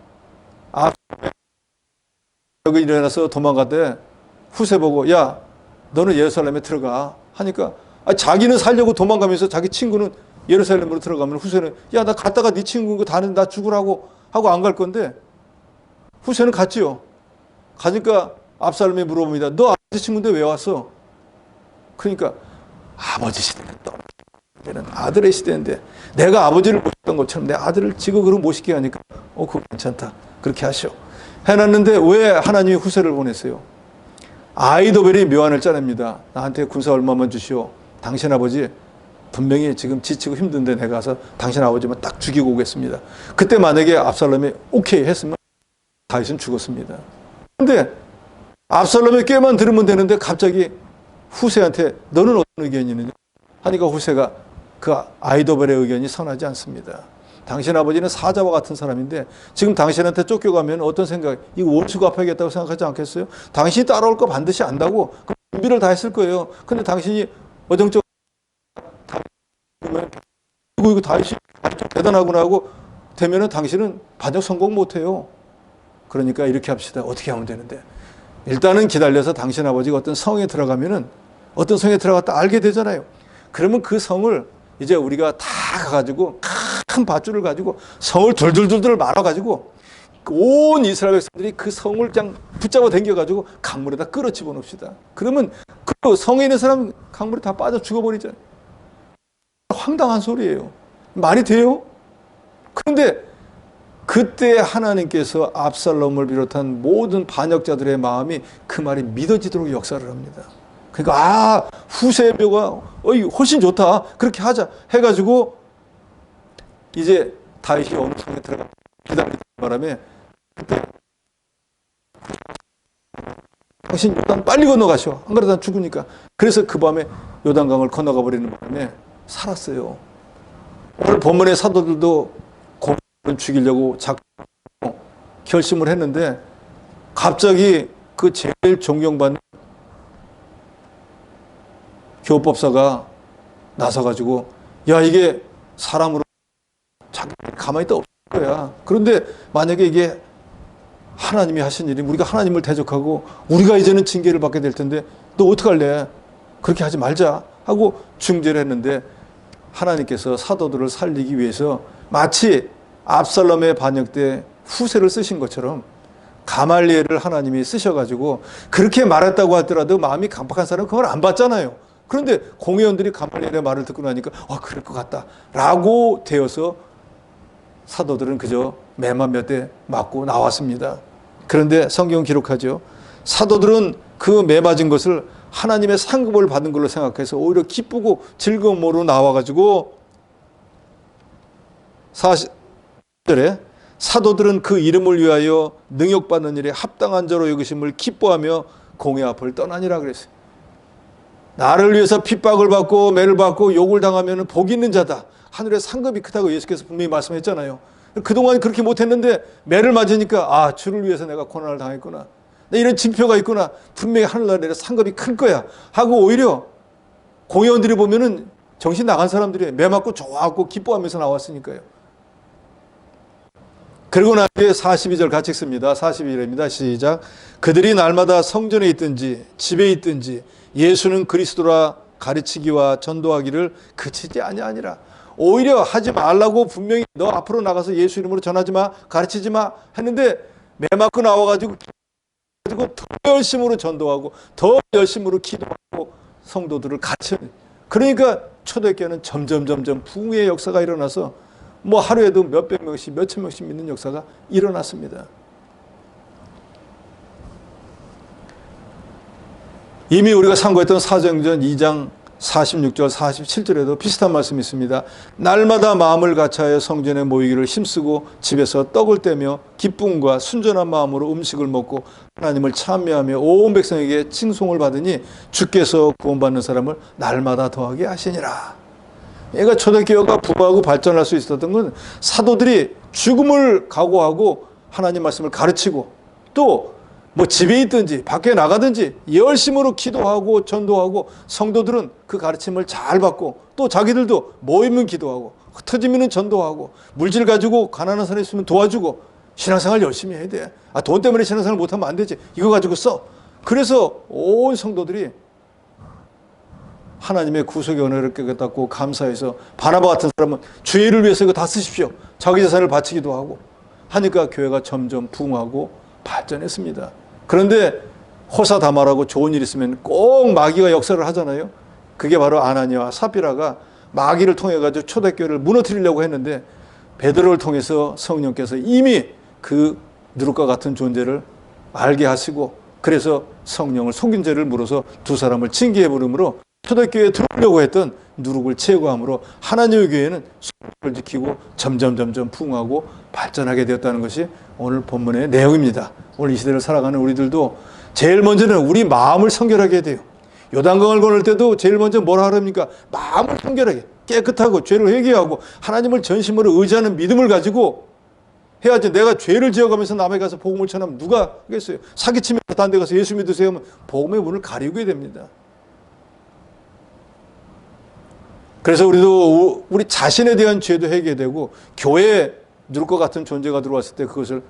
여기 일어나서 도망가대 후세 보고 야 너는 예루살렘에 들어가 하니까 자기는 살려고 도망가면서 자기 친구는 예루살렘으로 들어가면 후세는 야 나 갔다가 네 친구인 거 다는 나 죽으라고 하고 안 갈 건데 후세는 갔지요. 가니까 압살롬이 물어봅니다. 너 아버지 친구인데 왜 왔어? 그러니까 아버지 시대는 또 때는 아들의 시대인데 내가 아버지를 모셨던 것처럼 내 아들을 지극으로 모시게 하니까 그거 괜찮다. 그렇게 하시오. 해놨는데 왜 하나님이 후세를 보냈어요? 아이도벨이 묘안을 짜냅니다. 나한테 군사 얼마만 주시오. 당신 아버지 분명히 지금 지치고 힘든데 내가 가서 당신 아버지만 딱 죽이고 오겠습니다. 그때 만약에 압살롬이 오케이 했으면 다윗은 죽었습니다. 그런데 압살롬의 꾀만 들으면 되는데 갑자기 후세한테 너는 어떤 의견이 있느냐 하니까 후세가 그 아이도벨의 의견이 선하지 않습니다. 당신 아버지는 사자와 같은 사람인데 지금 당신한테 쫓겨가면 어떤 생각, 이거 원수 갚아야겠다고 생각하지 않겠어요? 당신이 따라올 거 반드시 안다고 준비를 다 했을 거예요. 근데 당신이 어정쩡 이거 다윗이 대단하구나 하고 되면은 당신은 반역 성공 못해요. 그러니까 이렇게 합시다. 어떻게 하면 되는데 일단은 기다려서 당신 아버지가 어떤 성에 들어가면은 어떤 성에 들어갔다 알게 되잖아요. 그러면 그 성을 이제 우리가 다 가가지고 큰 밧줄을 가지고 성을 둘둘둘둘 말아가지고 온 이스라엘 백성들이 그 성을 그냥 붙잡아 당겨가지고 강물에다 끌어 집어넣읍시다. 그러면 그 성에 있는 사람 강물에 다 빠져 죽어버리잖아요. 황당한 소리예요. 말이 돼요? 그런데 그때 하나님께서 압살롬을 비롯한 모든 반역자들의 마음이 그 말이 믿어지도록 역사를 합니다. 그러니까 후세의 묘가 훨씬 좋다. 그렇게 하자 해가지고 이제 다윗이 어느 성에 들어가 기다리는 바람에 그때 당신 요단 빨리 건너가셔. 안 그러다 죽으니까. 그래서 그 밤에 요단강을 건너가 버리는 바람에 살았어요. 오늘 본문의 사도들도 고문을 죽이려고 결심을 했는데 갑자기 그 제일 존경받는 교법사가 나서가지고 야 이게 사람으로 자기 가만히 있다 없을 거야. 그런데 만약에 이게 하나님이 하신 일이 우리가 하나님을 대적하고 우리가 이제는 징계를 받게 될 텐데 너 어떡할래? 그렇게 하지 말자 하고 중재를 했는데 하나님께서 사도들을 살리기 위해서 마치 압살롬의 반역 때 후세를 쓰신 것처럼 가말리엘을 하나님이 쓰셔가지고 그렇게 말했다고 하더라도 마음이 강박한 사람은 그걸 안 받잖아요. 그런데 공회원들이 가말리엘의 말을 듣고 나니까 그럴 것 같다 라고 되어서 사도들은 그저 매만 몇 대 맞고 나왔습니다. 그런데 성경 기록하죠. 사도들은 그 매 맞은 것을 하나님의 상급을 받은 걸로 생각해서 오히려 기쁘고 즐거움으로 나와가지고 40절에 사도들은 그 이름을 위하여 능욕받는 일에 합당한 자로 여기심을 기뻐하며 공회 앞을 떠나니라 그랬어요. 나를 위해서 핍박을 받고 매를 받고 욕을 당하면 복이 있는 자다. 하늘의 상급이 크다고 예수께서 분명히 말씀했잖아요. 그동안 그렇게 못했는데 매를 맞으니까 주를 위해서 내가 고난을 당했구나. 이런 징표가 있구나. 분명히 하늘나라에 상급이 클 거야 하고 오히려 공회원들이 보면은 정신 나간 사람들이 매 맞고 좋아하고 기뻐하면서 나왔으니까요. 그리고 난 뒤에 42절 같이 읽습니다. 42절입니다. 시작. 그들이 날마다 성전에 있든지 집에 있든지 예수는 그리스도라 가르치기와 전도하기를 그치지 아니하니라. 오히려 하지 말라고 분명히 너 앞으로 나가서 예수 이름으로 전하지 마, 가르치지 마 했는데 매 맞고 나와가지고 더 열심으로 전도하고 더 열심으로 기도하고 성도들을 가르쳐요. 그러니까 초대교회는 점점 부흥의 역사가 일어나서 하루에도 몇백 명씩 몇천 명씩 믿는 역사가 일어났습니다. 이미 우리가 상고했던 사도행전 2장 46절 47절에도 비슷한 말씀이 있습니다. 날마다 마음을 같이하여 성전에 모이기를 힘쓰고 집에서 떡을 떼며 기쁨과 순전한 마음으로 음식을 먹고 하나님을 찬미하며 온 백성에게 칭송을 받으니 주께서 구원받는 사람을 날마다 더하게 하시니라. 그러니까 초대교회가 부흥하고 발전할 수 있었던 건 사도들이 죽음을 각오하고 하나님 말씀을 가르치고 또 집에 있든지 밖에 나가든지 열심으로 기도하고 전도하고 성도들은 그 가르침을 잘 받고 또 자기들도 모이면 기도하고 흩어지면 전도하고 물질 가지고 가난한 사람 있으면 도와주고 신앙생활 열심히 해야 돼. 돈 때문에 신앙생활 못하면 안 되지. 이거 가지고 써. 그래서 온 성도들이 하나님의 구속의 은혜를 깨닫고 감사해서 바나바 같은 사람은 주의 일을 위해서 이거 다 쓰십시오. 자기 재산을 바치기도 하고 하니까 교회가 점점 부흥하고 발전했습니다. 그런데 호사다마라고 좋은 일 있으면 꼭 마귀가 역사를 하잖아요. 그게 바로 아나니아와 삽비라가 마귀를 통해 가지고 초대교회를 무너뜨리려고 했는데 베드로를 통해서 성령께서 이미 그 누룩과 같은 존재를 알게 하시고 그래서 성령을 속인 죄를 물어서 두 사람을 징계해 부름으로 초대교회에 들어오려고 했던 누룩을 제거함으로 하나님의 교회는 성령을 지키고 점점 부흥하고 발전하게 되었다는 것이 오늘 본문의 내용입니다. 오늘 이 시대를 살아가는 우리들도 제일 먼저는 우리 마음을 성결하게 해야 돼요. 요단강을 건널 때도 제일 먼저 뭐라 하랍니까? 마음을 성결하게 깨끗하고 죄를 회개하고 하나님을 전심으로 의지하는 믿음을 가지고 해야지. 내가 죄를 지어가면서 남에게 가서 복음을 전하면 누가 하겠어요? 사기치면서 다른 데 가서 예수 믿으세요 하면 복음의 문을 가리게 됩니다. 그래서 우리도 우리 자신에 대한 죄도 회개되고 교회에 누룩과 같은 존재가 들어왔을 때 그것을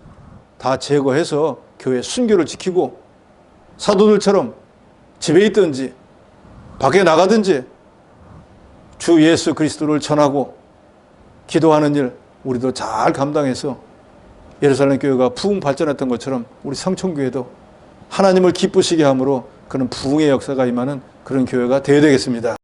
다 제거해서 교회 순교를 지키고 사도들처럼 집에 있든지 밖에 나가든지 주 예수 그리스도를 전하고 기도하는 일 우리도 잘 감당해서 예루살렘 교회가 부흥 발전했던 것처럼 우리 성촌교회도 하나님을 기쁘시게 함으로 그런 부흥의 역사가 임하는 그런 교회가 되어야 되겠습니다.